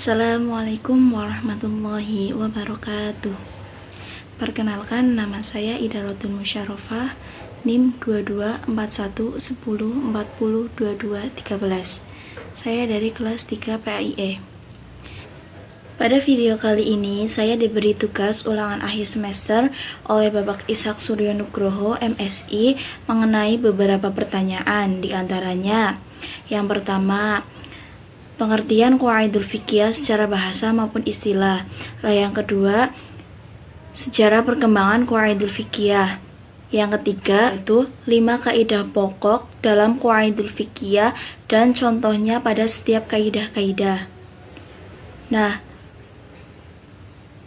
Assalamualaikum warahmatullahi wabarakatuh. Perkenalkan, nama saya Ida Rotun Musyarofah, NIM 224110402213. Saya dari kelas 3 PAIE. Pada video kali ini, saya diberi tugas ulangan akhir semester oleh Bapak Ishak Suryo Nugroho, MSI, mengenai beberapa pertanyaan, diantaranya yang pertama, pengertian qawaidul fiqhiyah secara bahasa maupun istilah. Yang kedua, sejarah perkembangan qawaidul fiqhiyah. Yang ketiga itu 5 kaidah pokok dalam qawaidul fiqhiyah dan contohnya pada setiap kaidah-kaidah. Nah,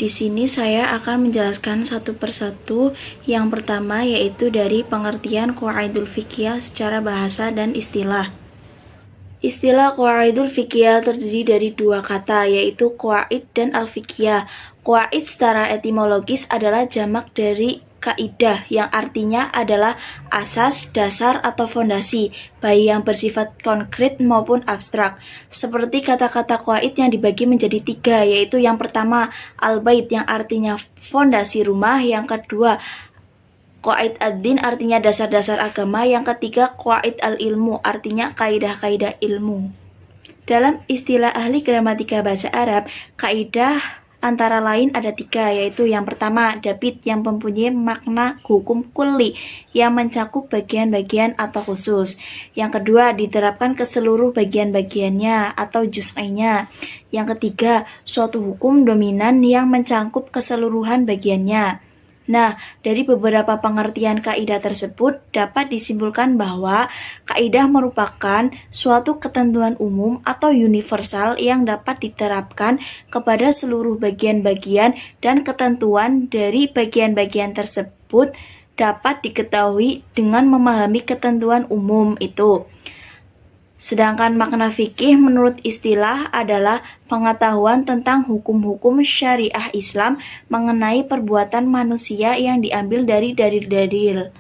di sini saya akan menjelaskan satu persatu. Yang pertama yaitu dari pengertian qawaidul fiqhiyah secara bahasa dan istilah. Istilah qawaidul fiqhiyah terdiri dari 2 kata, yaitu qawaid dan al-fiqhiyah. Qawaid secara etimologis adalah jamak dari kaidah, yang artinya adalah asas, dasar, atau fondasi, baik yang bersifat konkret maupun abstrak. Seperti kata-kata qawaid yang dibagi menjadi 3, yaitu yang pertama al-bait yang artinya fondasi rumah, yang kedua qawaid ad-din artinya dasar-dasar agama, yang ketiga qawaid al-ilmu artinya kaidah-kaidah ilmu. Dalam istilah ahli gramatika bahasa Arab, kaidah antara lain ada 3, yaitu yang pertama dabit yang mempunyai makna hukum kulli yang mencakup bagian-bagian atau khusus. Yang kedua diterapkan ke seluruh bagian-bagiannya atau juz'ainya. Yang ketiga suatu hukum dominan yang mencakup keseluruhan bagiannya. Nah, dari beberapa pengertian kaidah tersebut dapat disimpulkan bahwa kaidah merupakan suatu ketentuan umum atau universal yang dapat diterapkan kepada seluruh bagian-bagian, dan ketentuan dari bagian-bagian tersebut dapat diketahui dengan memahami ketentuan umum itu. Sedangkan makna fikih menurut istilah adalah pengetahuan tentang hukum-hukum syariah Islam mengenai perbuatan manusia yang diambil dari dalil-dalil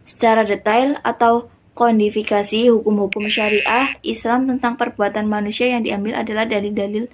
secara detail, atau kodifikasi hukum-hukum syariah Islam tentang perbuatan manusia yang diambil adalah dalil-dalil.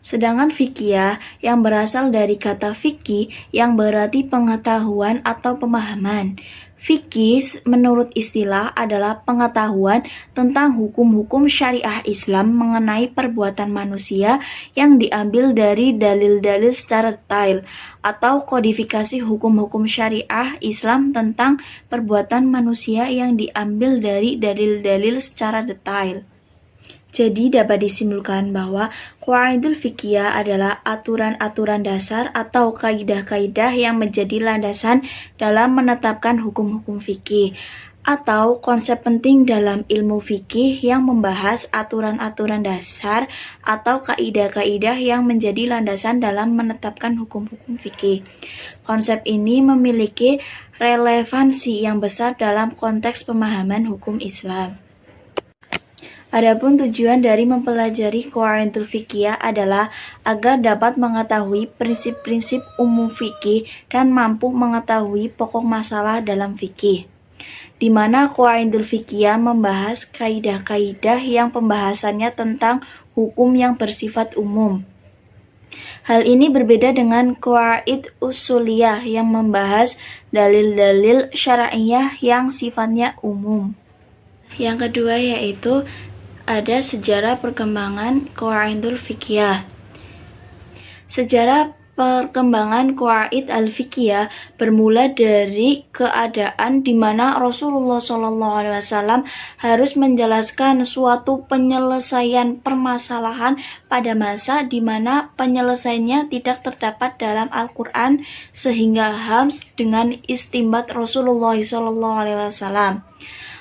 Sedangkan fikih yang berasal dari kata fikih yang berarti pengetahuan atau pemahaman. Fikih menurut istilah adalah pengetahuan tentang hukum-hukum syariah Islam mengenai perbuatan manusia yang diambil dari dalil-dalil secara detail, atau kodifikasi hukum-hukum syariah Islam tentang perbuatan manusia yang diambil dari dalil-dalil secara detail. Jadi dapat disimpulkan bahwa qawaidul fiqhiyah adalah aturan-aturan dasar atau kaidah-kaidah yang menjadi landasan dalam menetapkan hukum-hukum fikih, atau konsep penting dalam ilmu fikih yang membahas aturan-aturan dasar atau kaidah-kaidah yang menjadi landasan dalam menetapkan hukum-hukum fikih. Konsep ini memiliki relevansi yang besar dalam konteks pemahaman hukum Islam. Adapun tujuan dari mempelajari qawaidul fiqhiyah adalah agar dapat mengetahui prinsip-prinsip umum fikih dan mampu mengetahui pokok masalah dalam fikih, di mana qawaidul fiqhiyah membahas kaidah-kaidah yang pembahasannya tentang hukum yang bersifat umum. Hal ini berbeda dengan qawaid usuliyah yang membahas dalil-dalil syar'iyyah yang sifatnya umum. Yang kedua yaitu ada sejarah perkembangan qawaidul fiqhiyah. Sejarah perkembangan qawaid al-fiqhiyah bermula dari keadaan di mana Rasulullah SAW harus menjelaskan suatu penyelesaian permasalahan pada masa di mana penyelesaiannya tidak terdapat dalam Al-Quran, sehingga harus dengan istinbat Rasulullah SAW.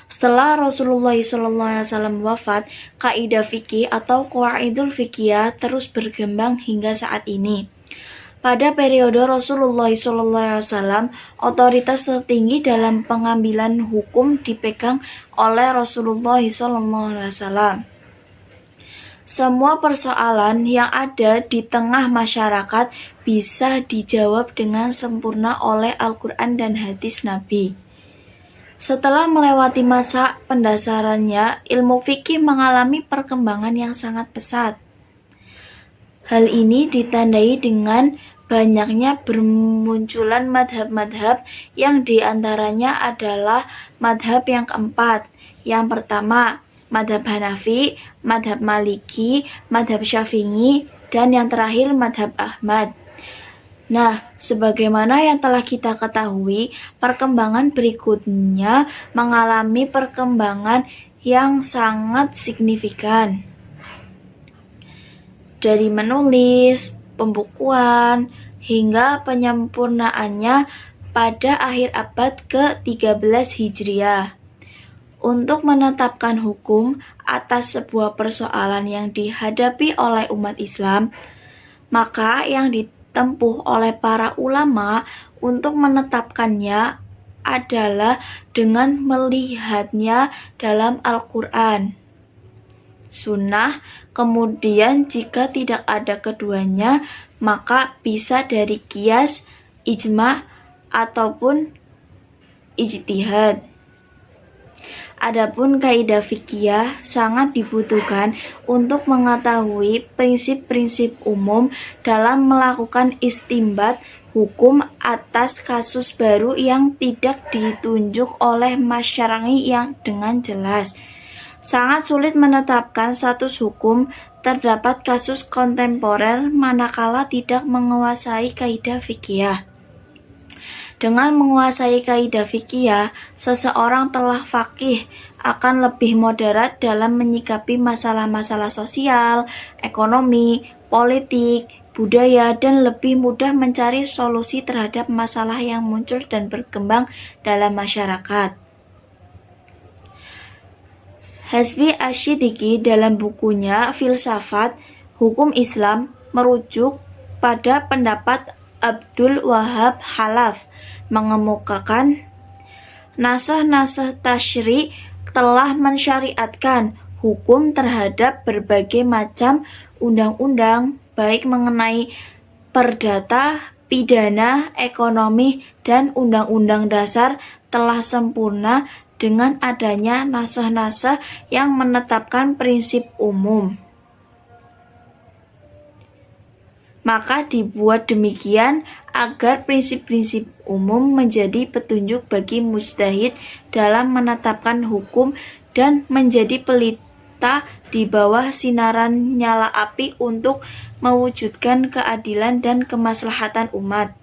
Setelah Rasulullah SAW wafat, kaidah fikih atau qawaidul fiqhiyah terus berkembang hingga saat ini. Pada periode Rasulullah SAW, otoritas tertinggi dalam pengambilan hukum dipegang oleh Rasulullah SAW. Semua persoalan yang ada di tengah masyarakat bisa dijawab dengan sempurna oleh Al-Quran dan hadis Nabi. Setelah melewati masa pendasarannya, ilmu fikih mengalami perkembangan yang sangat pesat. Hal ini ditandai dengan banyaknya bermunculan madhab-madhab yang diantaranya adalah madhab yang keempat. Yang pertama, madhab Hanafi, madhab Maliki, madhab Syafi'i, dan yang terakhir madhab Ahmad. Nah, sebagaimana yang telah kita ketahui, perkembangan berikutnya mengalami perkembangan yang sangat signifikan. Dari menulis, pembukuan, hingga penyempurnaannya pada akhir abad ke-13 Hijriah. Untuk menetapkan hukum atas sebuah persoalan yang dihadapi oleh umat Islam, maka yang ditempuh oleh para ulama untuk menetapkannya adalah dengan melihatnya dalam Al-Quran, Sunnah, kemudian jika tidak ada keduanya, maka bisa dari qiyas, ijma, ataupun ijtihad. Adapun kaidah fikih sangat dibutuhkan untuk mengetahui prinsip-prinsip umum dalam melakukan istinbat hukum atas kasus baru yang tidak ditunjuk oleh masyarakat yang dengan jelas. Sangat sulit menetapkan status hukum terdapat kasus kontemporer manakala tidak menguasai kaidah fikih. Dengan menguasai kaidah fikih, seseorang telah faqih akan lebih moderat dalam menyikapi masalah-masalah sosial, ekonomi, politik, budaya, dan lebih mudah mencari solusi terhadap masalah yang muncul dan berkembang dalam masyarakat. Hasbi Ash-Shidiki dalam bukunya Filsafat Hukum Islam merujuk pada pendapat Abdul Wahab Khalaf mengemukakan nasah-nasah tasyri' telah mensyariatkan hukum terhadap berbagai macam undang-undang baik mengenai perdata, pidana, ekonomi, dan undang-undang dasar telah sempurna dengan adanya nasah-nasah yang menetapkan prinsip umum. Maka dibuat demikian agar prinsip-prinsip umum menjadi petunjuk bagi mujtahid dalam menetapkan hukum dan menjadi pelita di bawah sinaran nyala api untuk mewujudkan keadilan dan kemaslahatan umat.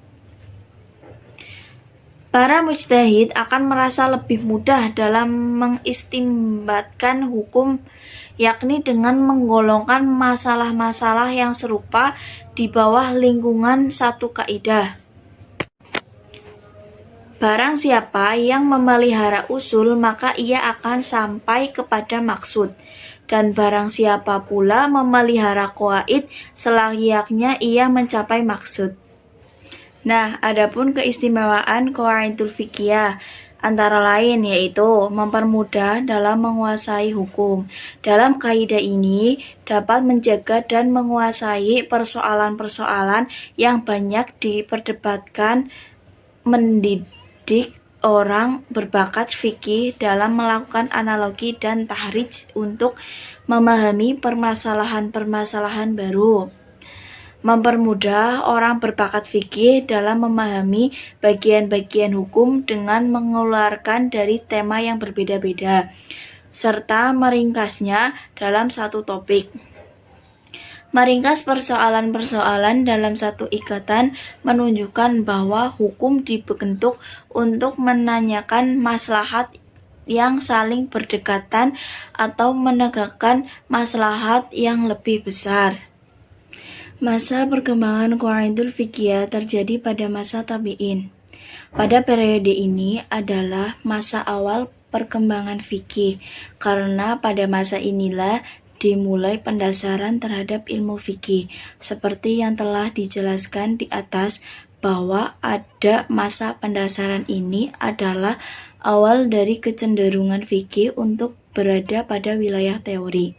Para mujtahid akan merasa lebih mudah dalam mengistinbatkan hukum, yakni dengan menggolongkan masalah-masalah yang serupa di bawah lingkungan satu kaidah. Barang siapa yang memelihara usul, maka ia akan sampai kepada maksud. Dan barang siapa pula memelihara qawaid, selayaknya ia mencapai maksud. Nah, adapun keistimewaan qawaidul fiqhiyah antara lain yaitu mempermudah dalam menguasai hukum. Dalam kaidah ini dapat menjaga dan menguasai persoalan-persoalan yang banyak diperdebatkan, mendidik orang berbakat fikih dalam melakukan analogi dan tahrij untuk memahami permasalahan-permasalahan baru. Mempermudah orang berbakat fikih dalam memahami bagian-bagian hukum dengan mengeluarkan dari tema yang berbeda-beda, serta meringkasnya dalam satu topik. Meringkas persoalan-persoalan dalam satu ikatan menunjukkan bahwa hukum dibentuk untuk menanyakan maslahat yang saling berdekatan atau menegakkan maslahat yang lebih besar. Masa perkembangan qawaidul fiqhiyah terjadi pada masa tabi'in. Pada periode ini adalah masa awal perkembangan fikih, karena pada masa inilah dimulai pendasaran terhadap ilmu fikih, seperti yang telah dijelaskan di atas bahwa ada masa pendasaran ini adalah awal dari kecenderungan fikih untuk berada pada wilayah teori.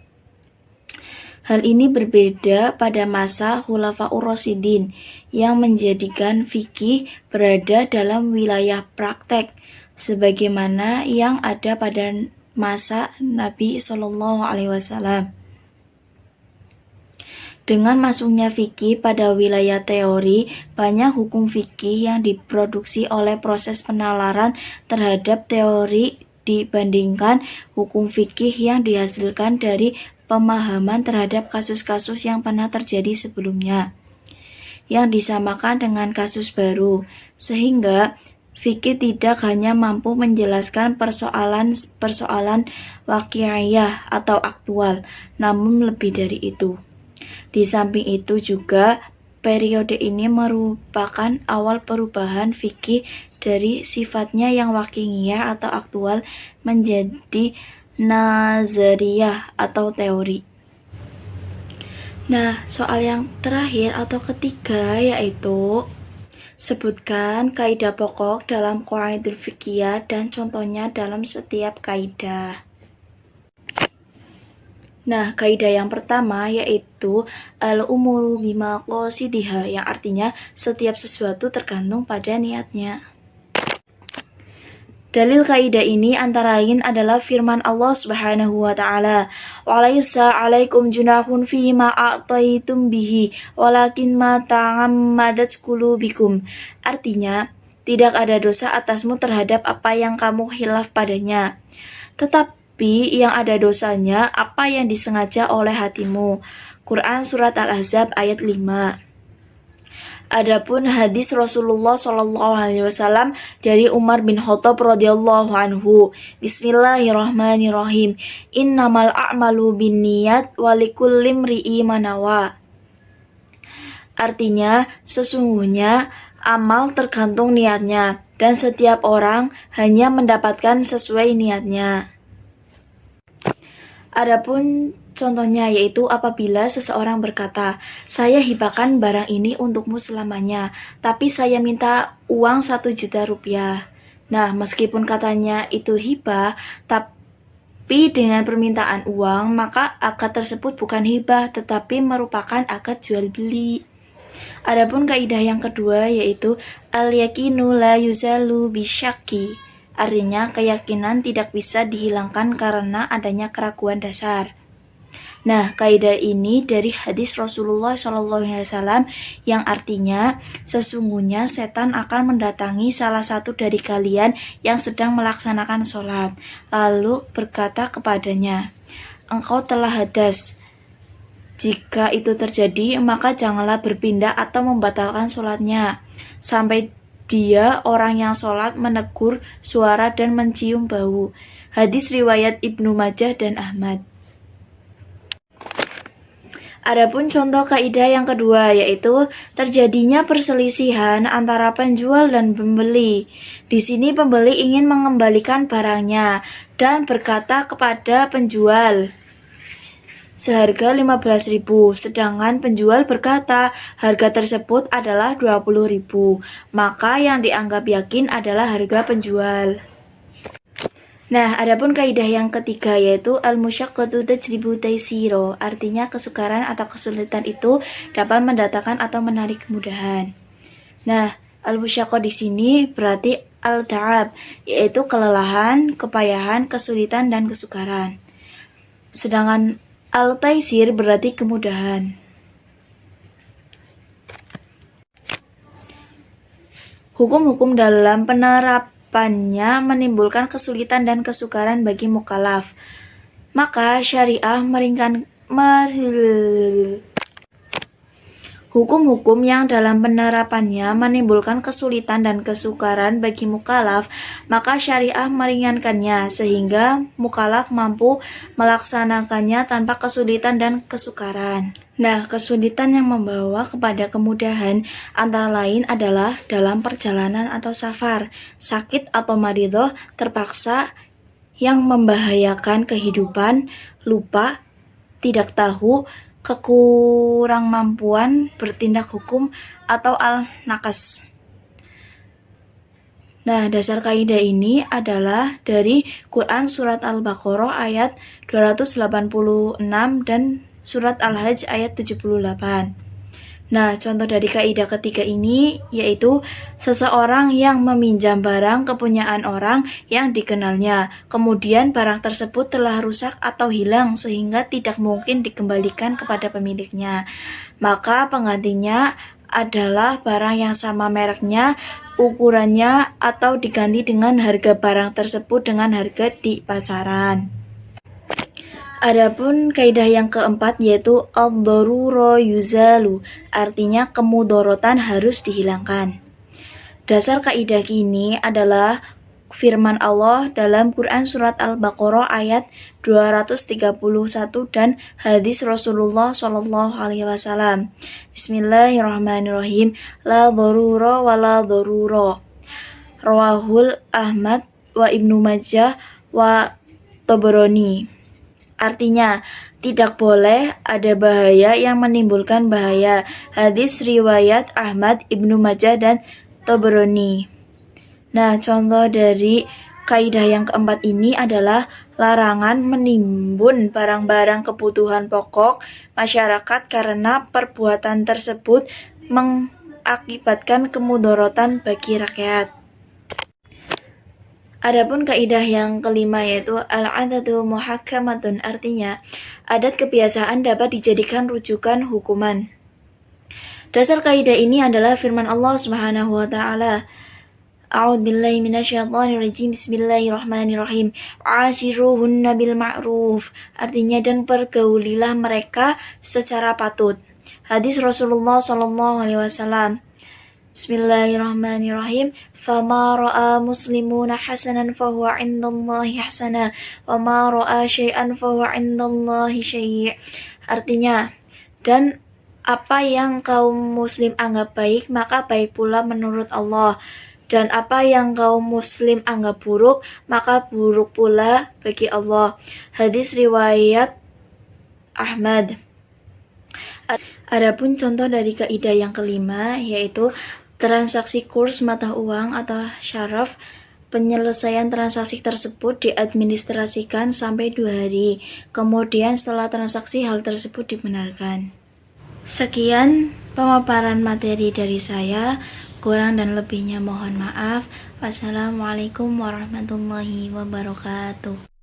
Hal ini berbeda pada masa Khulafaur Rasyidin yang menjadikan fikih berada dalam wilayah praktek, sebagaimana yang ada pada masa Nabi SAW. Dengan masuknya fikih pada wilayah teori, banyak hukum fikih yang diproduksi oleh proses penalaran terhadap teori dibandingkan hukum fikih yang dihasilkan dari pemahaman terhadap kasus-kasus yang pernah terjadi sebelumnya, yang disamakan dengan kasus baru, sehingga fikih tidak hanya mampu menjelaskan persoalan-persoalan waqi'iyah atau aktual, namun lebih dari itu. Di samping itu juga, periode ini merupakan awal perubahan fikih dari sifatnya yang waqi'iyah atau aktual menjadi nazariyah atau teori. Nah, soal yang terakhir atau ketiga yaitu sebutkan kaidah pokok dalam qawaidul fiqhiyah dan contohnya dalam setiap kaidah. Nah, kaidah yang pertama yaitu al-umuru bima qasidiha, yang artinya setiap sesuatu tergantung pada niatnya. Dalil kaidah ini antara lain adalah firman Allah Subhanahu wa taala, "Walaisa 'alaikum junahun fi ma a'taitum bihi, walakin ma ta'ammadat qulubikum." Artinya, tidak ada dosa atasmu terhadap apa yang kamu khilaf padanya. Tetapi yang ada dosanya apa yang disengaja oleh hatimu. Quran Surat Al-Ahzab ayat 5. Adapun hadis Rasulullah SAW dari Umar bin Khattab radhiyallahu anhu, Bismillahirrahmanirrahim, Innamal a'malu binniyat walikulli imri'i ma nawa. Artinya, sesungguhnya amal tergantung niatnya dan setiap orang hanya mendapatkan sesuai niatnya. Adapun contohnya yaitu apabila seseorang berkata, "Saya hibahkan barang ini untukmu selamanya, tapi saya minta uang 1 juta rupiah." Nah, meskipun katanya itu hibah, tapi dengan permintaan uang, maka akad tersebut bukan hibah, tetapi merupakan akad jual beli. Adapun kaidah yang kedua yaitu al-yaqinu la yuzalu bisyakki. Artinya, keyakinan tidak bisa dihilangkan karena adanya keraguan dasar. Nah, kaidah ini dari hadis Rasulullah SAW yang artinya, sesungguhnya setan akan mendatangi salah satu dari kalian yang sedang melaksanakan sholat, lalu berkata kepadanya, "Engkau telah hadas." Jika itu terjadi, maka janganlah berpindah atau membatalkan sholatnya, sampai dia orang yang sholat menegur suara dan mencium bau. Hadis riwayat Ibnu Majah dan Ahmad. Adapun contoh kaidah yang kedua yaitu terjadinya perselisihan antara penjual dan pembeli. Di sini pembeli ingin mengembalikan barangnya dan berkata kepada penjual, seharga 15.000, sedangkan penjual berkata harga tersebut adalah 20.000, maka yang dianggap yakin adalah harga penjual. Nah, adapun kaidah yang ketiga yaitu al-musyaqqatu tajlibu taysiro, artinya kesukaran atau kesulitan itu dapat mendatangkan atau menarik kemudahan. Nah, al-musyaqqah di sini berarti al-ta'ab, yaitu kelelahan, kepayahan, kesulitan dan kesukaran. Sedangkan al-taysir berarti kemudahan. Hukum-hukum dalam penerapannya menimbulkan kesulitan dan kesukaran bagi mukallaf. Maka syariah hukum-hukum yang dalam penerapannya menimbulkan kesulitan dan kesukaran bagi mukallaf, maka syariah meringankannya sehingga mukallaf mampu melaksanakannya tanpa kesulitan dan kesukaran. Nah, kesulitan yang membawa kepada kemudahan antara lain adalah dalam perjalanan atau safar, sakit atau maridoh terpaksa yang membahayakan kehidupan, lupa, tidak tahu, kekurangmampuan bertindak hukum, atau al-nakas. Nah, dasar kaidah ini adalah dari Quran Surat Al-Baqarah ayat 286 dan Surat Al-Hajj ayat 78. Nah, contoh dari kaidah ketiga ini yaitu seseorang yang meminjam barang kepunyaan orang yang dikenalnya, kemudian barang tersebut telah rusak atau hilang sehingga tidak mungkin dikembalikan kepada pemiliknya. Maka penggantinya adalah barang yang sama mereknya, ukurannya, atau diganti dengan harga barang tersebut dengan harga di pasaran. Adapun kaidah yang keempat yaitu ad-darura yuzalu, artinya kemudorotan harus dihilangkan. Dasar kaidah ini adalah firman Allah dalam Quran surat Al-Baqarah ayat 231 dan hadis Rasulullah Shallallahu alaihi wasallam. Bismillahirrahmanirrahim. La darura wa la darura. Rawahul Ahmad wa Ibnu Majah wa Tabrani. Artinya, tidak boleh ada bahaya yang menimbulkan bahaya. Hadis riwayat Ahmad, Ibnu Majah, dan Tabrani. Nah, contoh dari kaidah yang keempat ini adalah larangan menimbun barang-barang kebutuhan pokok masyarakat karena perbuatan tersebut mengakibatkan kemudorotan bagi rakyat. Adapun kaidah yang kelima yaitu al-'adatu muhakkamatun, artinya adat kebiasaan dapat dijadikan rujukan hukuman. Dasar kaidah ini adalah firman Allah Subhanahu wa taala. A'udzubillahi minasyaitonirrajim. Bismillahirrahmanirrahim. Ashiruhunna bil ma'ruf. Artinya dan pergaulilah mereka secara patut. Hadis Rasulullah sallallahu alaihi wasallam. Bismillahirrahmanirrahim. Fama ra'a muslimuna hasanan fahuwa 'indallahi hasana wa ma ra'a syai'an fahuwa 'indallahi syai'. Artinya, dan apa yang kaum muslim anggap baik maka baik pula menurut Allah, dan apa yang kaum muslim anggap buruk maka buruk pula bagi Allah. Hadis riwayat Ahmad. Adapun contoh dari kaidah yang kelima yaitu transaksi kurs mata uang atau syaraf. Penyelesaian transaksi tersebut diadministrasikan sampai 2 hari. Kemudian setelah transaksi hal tersebut dibenarkan. Sekian pemaparan materi dari saya. Kurang dan lebihnya mohon maaf. Wassalamualaikum warahmatullahi wabarakatuh.